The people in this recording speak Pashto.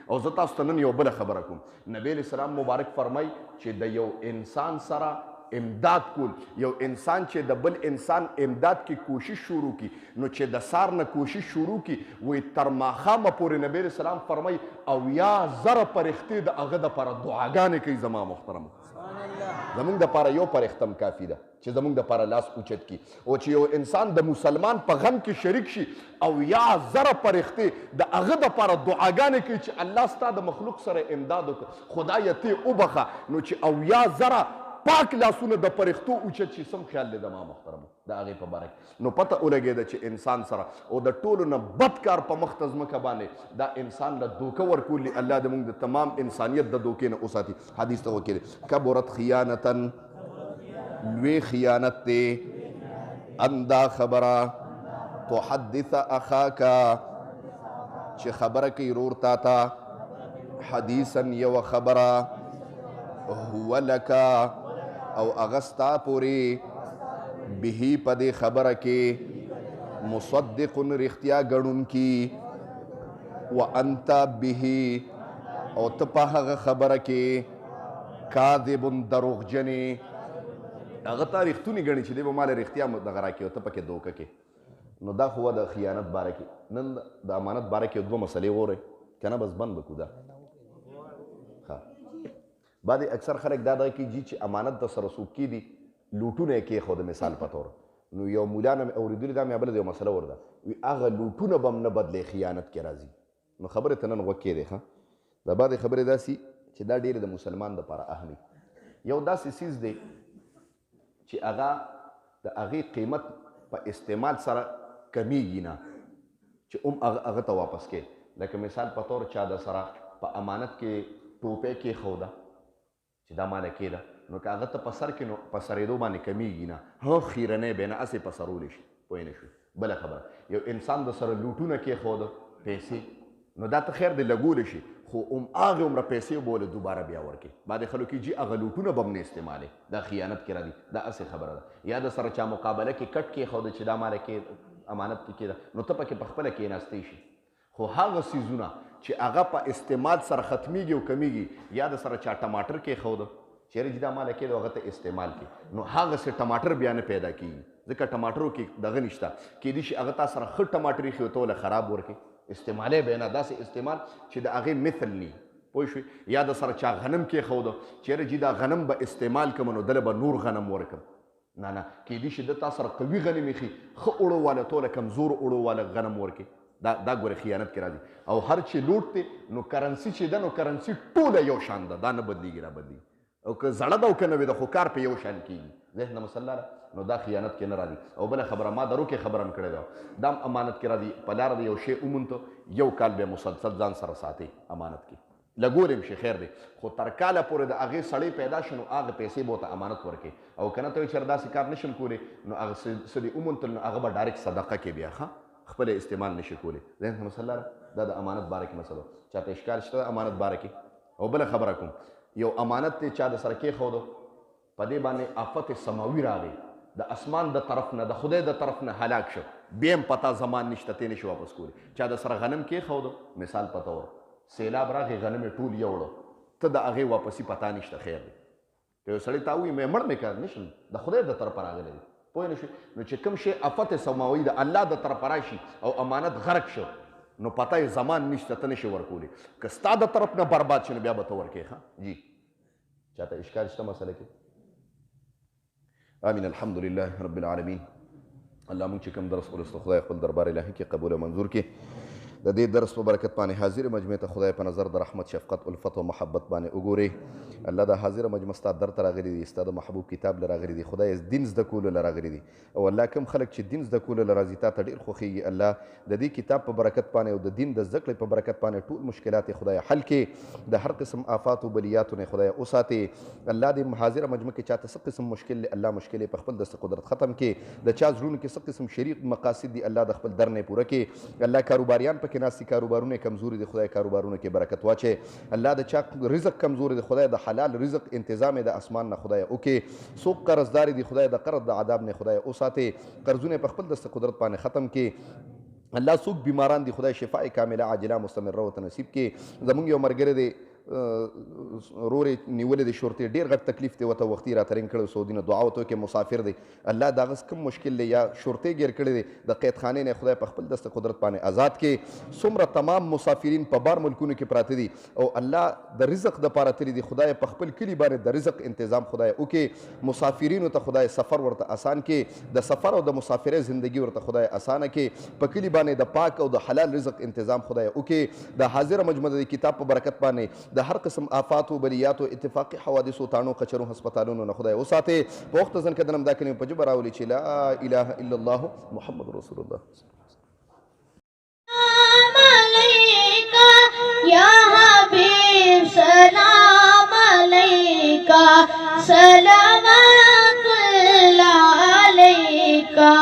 او زه تاسو ته نن یو بله خبره کوم. نبی علیه السلام مبارک فرمای چې د یو انسان سره امداد کول، یو انسان چې د بل انسان امداد کې کوشش شروع کی نو چې د سار نه کوشش شروع کی وی تر ماښامه پورې نبی علیه السلام فرمای 80,000 فرښتې د هغه دپاره دعاګانې کوي. زما محترم زمونږ دپاره یو فرښته هم کافي ده چې زمونږ دپاره لاس اوچت کی، او چې یو انسان د مسلمان په غم کې شریک شي 80,000 فرښتې د هغه دپاره دعاګانې کوي چې الله ستا د مخلوق سره امداد وکړه، خدایه ته وبخه. نو چې 80,000 پاک لاسونه د فرښتو اوچت شي، سم خیال دی زما محترمو د هغې په باره کې. نو پته ولګېده چې انسان سره او د ټولو نه بد کار په مخ ته ځمکه باندې دا انسان له دوکه ورکولي. الله دې موږ د تمام انسانیت د دوکې نه وساتي. حدیث ته وکړي کبرت خیانتن، لوی خیانت دی اندا خبره تحدث اخاکا چې خبره کوي ورور تا ته حدیثا یو خبره هو لکا او اغستا پوری به په دې خبره کې مصدق رښتیا ګڼون کی وانت به او ته په هغه خبره کې کاذب دروغجنې هغه تا رښتونی ګڼي چې دی به ماله رښتیا دغه راکړي او ته پکې دوکه کې. نو دا خو د خیانت باره کې. نن د امانت باره کې دوه مسلې وورئ که نه بس بند بکو دا. بعضې اکثر خلک دا دغه کوي چې امانت د سره څوک کېدي لوټونه یې کېښود مثال په طور. نو یو مولا نه مې اورېدلي دا مې بله د یو مسله ورده وي هغه لوټونه به هم نه بدلې خیانت کې راځي. نو خبرې ته نن غوږ کېدی ښه دا بعضې خبرې داسې چې دا ډېرې د مسلمان دپاره اهمي. یو داسې څیز دی چې هغه د هغې قیمت په استعمال سره کمیږي نه چې هغه ته واپس کې. لکه مثال په طور چا د سره په امانت کې ټوپۍ کېښوده چې دا ماله کېده نو که هغه ته په سر کې نو په سرېدو باندې کمیږي نه، هغه خیرنی بیا نه هسې په سرولی شي. پوه نه شوي. بله خبره یو انسان د سره لوټونه کېښوده پیسې نو دا ته خیر دی لګولی شي خو هغې عمره پیسې به ولې دوباره بیا ورکړي. بعضې خلکو کې جي هغه لوټونه به هم نه استعمالوي، دا خیانت کې راځي. دا هسې خبره ده. یا د سره چا مقابله کې کټ کېښوده چې دا ماله کې امانت کې کېده نو ته پکې په خپله کېناستی شي. خو هغه څیزونه چې هغه په استعمال سره ختمیږي او کمیږي، یا د سره چا ټماټر کېښوده چیرې چې دا ماله کېده هغه ته استعمال کړي نو هغسې ټماټر بیا نه پیدا کېږي ځکه ټماټرو کې دغه نشته. کېدای شي هغه تا سره ښه ټماټر ایښي ته ولې خراب ورکړي، استعمالی به نه داسې استعمال چې د هغې مثل ني. پوه شوې. یا د سره چا غنم کېښوده چیرې چې دا غنم به استعمال کړم نو دله به نور غنم ورکړم. نه نه کېدای شي د تا سره قوي غنم ایښي ښه اوړو واله ته ولې کمزور اوړو واله غنم ورکړي. دا ګوره خیانت کې راځي. او هر چې لوټ دی نو کرنسي چې ده نو کرنسي ټوله یو شان ده، دا نه بدلېږي را بدلېږي. او که زړه ده او که نوې ده خو کار په یو شان کېږي. ذهن مسله ده نو دا خیانت کې نه راځي. او بله خبره ما درو کې خبره هم کړې ده دا هم امانت کې راځي. په لاره د یو شی ومونته یو کال به مسلسل ځان سره ساتي امانت کې لګولې شي خیر دی، خو تر کاله پورې د هغې سړی پیدا شي نو هغه پیسې به ورته امانت ورکړي. او که نه ته وایي چې داسې کار نشم کولی نو هغه څه دې ومونتل نو هغه به ډایرکټ صدقه کې بیا ښه خپل استعمال نشي کولی. ذهن ته مسله ده. دا د امانت باره کې مسله چاته اشکال شته د امانت باره کې. او بله خبره کوم یو امانت دی چا د سره کېښودو په دې باندې آفت سماوي راغی د اسمان د طرف نه د خدای د طرف نه هلاک شو بیا هم پتا زمان نشته تی نشي واپس کولی. چا د سره غنم کېښودو مثال په طور سیلاب راغی غنم یې ټول یوړو ته د هغې واپسي پتا نشته خیر دی. که یو سړی تا ووایي مې مړ مې کړ نشم د خدای د طرفه راغلی دی. پوه نه شو. نو چې کوم شی آفت سماوي د الله د طرفه راشي او امانت غرق شو نو پته یې زمان نشته ته نشي ورکولی. که ستا د طرف نه برباد شي نو بیا به ته ورکوې. ښه جی چاته اشکال شته مسله کې؟ آمین. الحمدلله رب العالمین. الله مونږ چې کوم درس ولسته خدای خپل دربار الهي کې قبول او منظور کړي. د دې درس په برکت باندې حاضر مجمع ته خدای په نظر د رحمت شفقت الفت او محبت باندې وګوري. الله د حاضر مجمع ستا در ته راغلي دي، ستا د محبوب کتاب له راغلي دي، خدای دین زده کولو له راغلي دي. او الله کوم خلک چې دین زده کولو له راځي تا ته ډېر خوښېږي. الله د دې کتاب په برکت باندې او د دین د زده کړې په برکت باندې ټول مشکلات خدای حل کړي، د هر قسم آفات او بلیاتو نه خدای وساتي. الله د حاضر مجمع کې چاته څه قسم مشکل الله مشکل په خپل دست قدرت ختم کړي. د چا زړونو کې څه قسم شریک مقاصد دي الله د خپل در نه پوره کړي. الله کاروباریان پکې ناستي کاروبارونه کمزوري دي خدای کاروبارونه کې برکت واچي. الله د چا رزق کمزوري دي خدای د حلال رزق انتظام د اسمان نه خدای وکړي. څوک قرضداري دي خدای د قرض د عذاب نه خدای وساتي. قرضونه په خپل دست قدرت باندې ختم کړي. الله څوک بیماران دي خدای شفای کامله عاجله مستمره ورته نصیب کړي. زمونږ یو ملګری دی رورې نیولې د شورتې ډېر غټ تکلیف دی ورته وختي راترنګ کړی سعودي نه دعا ورته وکړي مسافر دی الله د هغه کوم مشکل دی یا شورتې ګیر کړی دی د قیدخانې نه خدای په خپل دست قدرت باندې آزاد کړي. څومره تمام مسافرین په بار ملکونو کې پراته دي او الله د رزق دپاره تللي دي خدای په خپل کلي باندې د رزق انتظام خدای وکړي. مسافرینو ته خدای سفر ورته آسان کړي د سفر او د مسافرۍ زندگی ورته خدای آسانه کړي. په کلي باندې د پاک او د حلال رزق انتظام خدای وکړي. د حاضر مجموعه د کتاب په برکت باندې د هر قسم آفات و بلیات و اتفاقی حوادث و تانو قچرو هسپتالونو نه خدای وساتي. په وخت ځن کدنم دا کلمې په جبه راولي چې لا اله الا الله محمد رسول الله. سلام علیکا یا حبیب سلام علیکا صلوات اللہ علیکا.